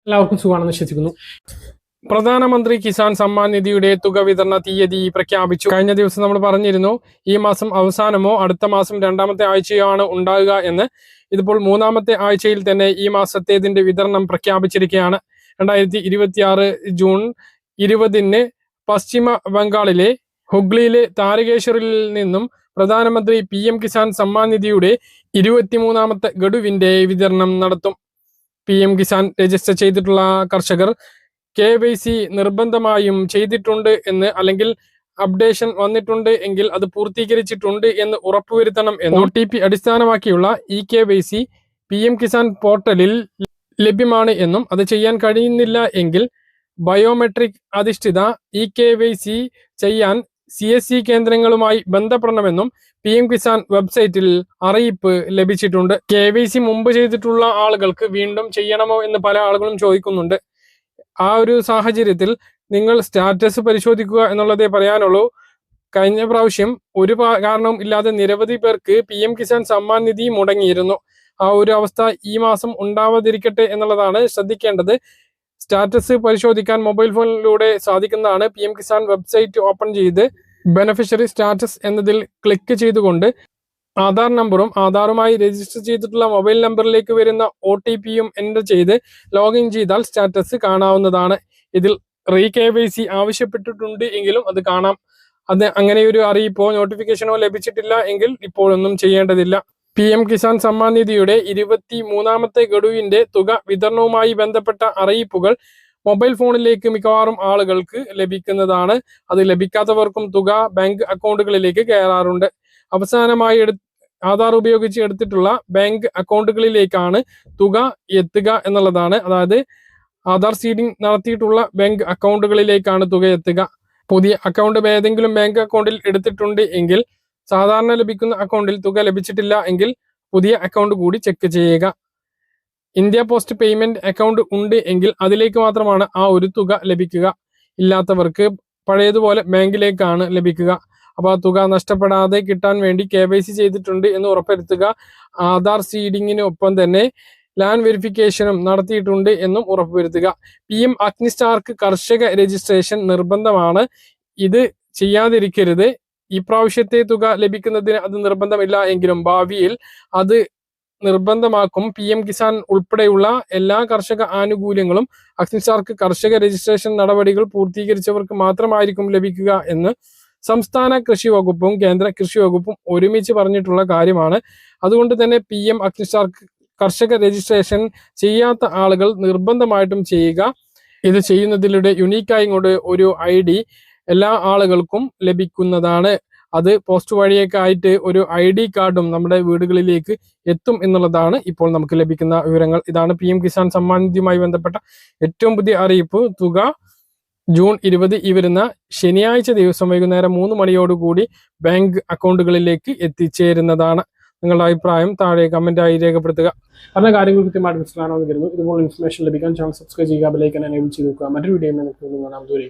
എല്ലാവർക്കും സുഖമാണെന്ന് വിശ്വസിക്കുന്നു. പ്രധാനമന്ത്രി കിസാൻ സമ്മാൻ നിധിയുടെ തുക വിതരണ തീയതി പ്രഖ്യാപിച്ചു. കഴിഞ്ഞ ദിവസം നമ്മൾ പറഞ്ഞിരുന്നു ഈ മാസം അവസാനമോ അടുത്ത മാസം രണ്ടാമത്തെ ആഴ്ചയോ ആണ് ഉണ്ടാകുക എന്ന്. ഇതിപ്പോൾ മൂന്നാമത്തെ ആഴ്ചയിൽ തന്നെ ഈ മാസത്തേതിന്റെ വിതരണം പ്രഖ്യാപിച്ചിരിക്കുകയാണ്. 2026 ജൂൺ 20 പശ്ചിമ ബംഗാളിലെ ഹുഗ്ലിയിലെ താരകേശ്വറിൽ നിന്നും പ്രധാനമന്ത്രി PM കിസാൻ സമ്മാൻ നിധിയുടെ 23ാമത്തെ ഗഡുവിന്റെ വിതരണം നടത്തും. PM കിസാൻ രജിസ്റ്റർ ചെയ്തിട്ടുള്ള കർഷകർ KYC നിർബന്ധമായും ചെയ്തിട്ടുണ്ട് എന്ന്, അല്ലെങ്കിൽ അപ്ഡേഷൻ വന്നിട്ടുണ്ട് എങ്കിൽ അത് പൂർത്തീകരിച്ചിട്ടുണ്ട് എന്ന് ഉറപ്പുവരുത്തണം എന്ന് OTP അടിസ്ഥാനമാക്കിയുള്ള KYC PM കിസാൻ പോർട്ടലിൽ ലഭ്യമാണ് എന്നും, അത് ചെയ്യാൻ കഴിയുന്നില്ല എങ്കിൽ ബയോമെട്രിക് അധിഷ്ഠിത KYC ചെയ്യാൻ CSC കേന്ദ്രങ്ങളുമായി ബന്ധപ്പെടണമെന്നും PM കിസാൻ വെബ്സൈറ്റിൽ അറിയിപ്പ് ലഭിച്ചിട്ടുണ്ട്. KYC മുമ്പ് ചെയ്തിട്ടുള്ള ആളുകൾക്ക് വീണ്ടും ചെയ്യണമോ എന്ന് പല ആളുകളും ചോദിക്കുന്നുണ്ട്. ആ ഒരു സാഹചര്യത്തിൽ നിങ്ങൾ സ്റ്റാറ്റസ് പരിശോധിക്കുക എന്നുള്ളതേ പറയാനുള്ളൂ. കഴിഞ്ഞ പ്രാവശ്യം ഒരു കാരണവും ഇല്ലാതെ നിരവധി പേർക്ക് PM കിസാൻ സമ്മാൻ നിധി മുടങ്ങിയിരുന്നു. ആ ഒരു അവസ്ഥ ഈ മാസം ഉണ്ടാവാതിരിക്കട്ടെ എന്നുള്ളതാണ് ശ്രദ്ധിക്കേണ്ടത്. സ്റ്റാറ്റസ് പരിശോധിക്കാൻ മൊബൈൽ ഫോണിലൂടെ സാധിക്കുന്നതാണ്. PM കിസാൻ വെബ്സൈറ്റ് ഓപ്പൺ ചെയ്ത് ബെനഫിഷ്യറി സ്റ്റാറ്റസ് എന്നതിൽ ക്ലിക്ക് ചെയ്തുകൊണ്ട് ആധാർ നമ്പറും ആധാറുമായി രജിസ്റ്റർ ചെയ്തിട്ടുള്ള മൊബൈൽ നമ്പറിലേക്ക് വരുന്ന OTPയും എൻ്റർ ചെയ്ത് ലോഗിൻ ചെയ്താൽ സ്റ്റാറ്റസ് കാണാവുന്നതാണ്. ഇതിൽ KYC ആവശ്യപ്പെട്ടിട്ടുണ്ട് എങ്കിലും അത് കാണാം. അത് അങ്ങനെയൊരു അറിയിപ്പോ നോട്ടിഫിക്കേഷനോ ലഭിച്ചിട്ടില്ല എങ്കിൽ ഇപ്പോഴൊന്നും ചെയ്യേണ്ടതില്ല. PM കിസാൻ സമ്മാൻ നിധിയുടെ 23ാമത്തെ ഗഡുവിന്റെ തുക വിതരണവുമായി ബന്ധപ്പെട്ട അറിയിപ്പുകൾ മൊബൈൽ ഫോണിലേക്ക് മിക്കവാറും ആളുകൾക്ക് ലഭിക്കുന്നതാണ്. അത് ലഭിക്കാത്തവർക്കും തുക ബാങ്ക് അക്കൗണ്ടുകളിലേക്ക് കയറാറുണ്ട്. അവസാനമായി ആധാർ ഉപയോഗിച്ച് എടുത്തിട്ടുള്ള ബാങ്ക് അക്കൗണ്ടുകളിലേക്കാണ് തുക എത്തുക എന്നുള്ളതാണ്. അതായത് ആധാർ സീഡിംഗ് നടത്തിയിട്ടുള്ള ബാങ്ക് അക്കൗണ്ടുകളിലേക്കാണ് തുക എത്തുക. പുതിയ അക്കൗണ്ട് ഏതെങ്കിലും ബാങ്ക് അക്കൗണ്ടിൽ എടുത്തിട്ടുണ്ട് എങ്കിൽ, സാധാരണ ലഭിക്കുന്ന അക്കൗണ്ടിൽ തുക ലഭിച്ചിട്ടില്ല എങ്കിൽ പുതിയ അക്കൗണ്ട് കൂടി ചെക്ക് ചെയ്യുക. ഇന്ത്യ പോസ്റ്റ് പേയ്മെന്റ് അക്കൗണ്ട് ഉണ്ട് എങ്കിൽ അതിലേക്ക് മാത്രമാണ് ആ ഒരു തുക ലഭിക്കുക. ഇല്ലാത്തവർക്ക് പഴയതുപോലെ ബാങ്കിലേക്കാണ് ലഭിക്കുക. അപ്പോൾ ആ തുക നഷ്ടപ്പെടാതെ കിട്ടാൻ വേണ്ടി KYC ചെയ്തിട്ടുണ്ട് എന്ന് ഉറപ്പുവരുത്തുക. ആധാർ സീഡിങ്ങിന് ഒപ്പം തന്നെ ലാൻഡ് വെരിഫിക്കേഷനും നടത്തിയിട്ടുണ്ട് എന്നും ഉറപ്പുവരുത്തുക. PM അഗ്നിസ്റ്റാർക്ക് കർഷക രജിസ്ട്രേഷൻ നിർബന്ധമാണ്. ഇത് ചെയ്യാതിരിക്കരുത്. ഈ പ്രാവശ്യത്തെ തുക ലഭിക്കുന്നതിന് അത് നിർബന്ധമില്ല എങ്കിലും ഭാവിയിൽ അത് നിർബന്ധമാക്കും. PM കിസാൻ ഉൾപ്പെടെയുള്ള എല്ലാ കർഷക ആനുകൂല്യങ്ങളും അഗ്നിസ്റ്റാർക്ക് കർഷക രജിസ്ട്രേഷൻ നടപടികൾ പൂർത്തീകരിച്ചവർക്ക് മാത്രമായിരിക്കും ലഭിക്കുക എന്ന് സംസ്ഥാന കൃഷി വകുപ്പും കേന്ദ്ര കൃഷി വകുപ്പും ഒരുമിച്ച് പറഞ്ഞിട്ടുള്ള കാര്യമാണ്. അതുകൊണ്ട് തന്നെ PM അഗ്നിസ്റ്റാർക്ക് കർഷക രജിസ്ട്രേഷൻ ചെയ്യാത്ത ആളുകൾ നിർബന്ധമായിട്ടും ചെയ്യുക. ഇത് ചെയ്യുന്നതിലൂടെ യുണീക്കായി കൊണ്ട് ഒരു ID എല്ലാ ആളുകൾക്കും ലഭിക്കുന്നതാണ്. അത് പോസ്റ്റ് വഴിയൊക്കെ ആയിട്ട് ഒരു ID കാർഡും നമ്മുടെ വീടുകളിലേക്ക് എത്തും എന്നുള്ളതാണ് ഇപ്പോൾ നമുക്ക് ലഭിക്കുന്ന വിവരങ്ങൾ. ഇതാണ് PM കിസാൻ സമ്മാൻ നിധിയുമായി ബന്ധപ്പെട്ട ഏറ്റവും പുതിയ അറിയിപ്പ്. തുക ജൂൺ 20 ഈ വരുന്ന ശനിയാഴ്ച ദിവസം വൈകുന്നേരം 3 മണിയോടുകൂടി ബാങ്ക് അക്കൗണ്ടുകളിലേക്ക് എത്തിച്ചേരുന്നതാണ്. നിങ്ങളുടെ അഭിപ്രായം താഴെ കമന്റായി രേഖപ്പെടുത്തുക. പറഞ്ഞ കാര്യങ്ങൾ കൃത്യമായിട്ട് മനസ്സിലാണെന്ന് കരുതുന്നു. ഇതുപോലെ ഇൻഫർമേഷൻ ലഭിക്കാൻ ചാനൽ സബ്സ്ക്രൈബ് ചെയ്യുക, ബെൽ ഐക്കൺ എനേബിൾ ചെയ്ത് വെക്കുക. മറ്റൊരു വീഡിയോ നമുക്ക് കാണാം. ദൂരെ.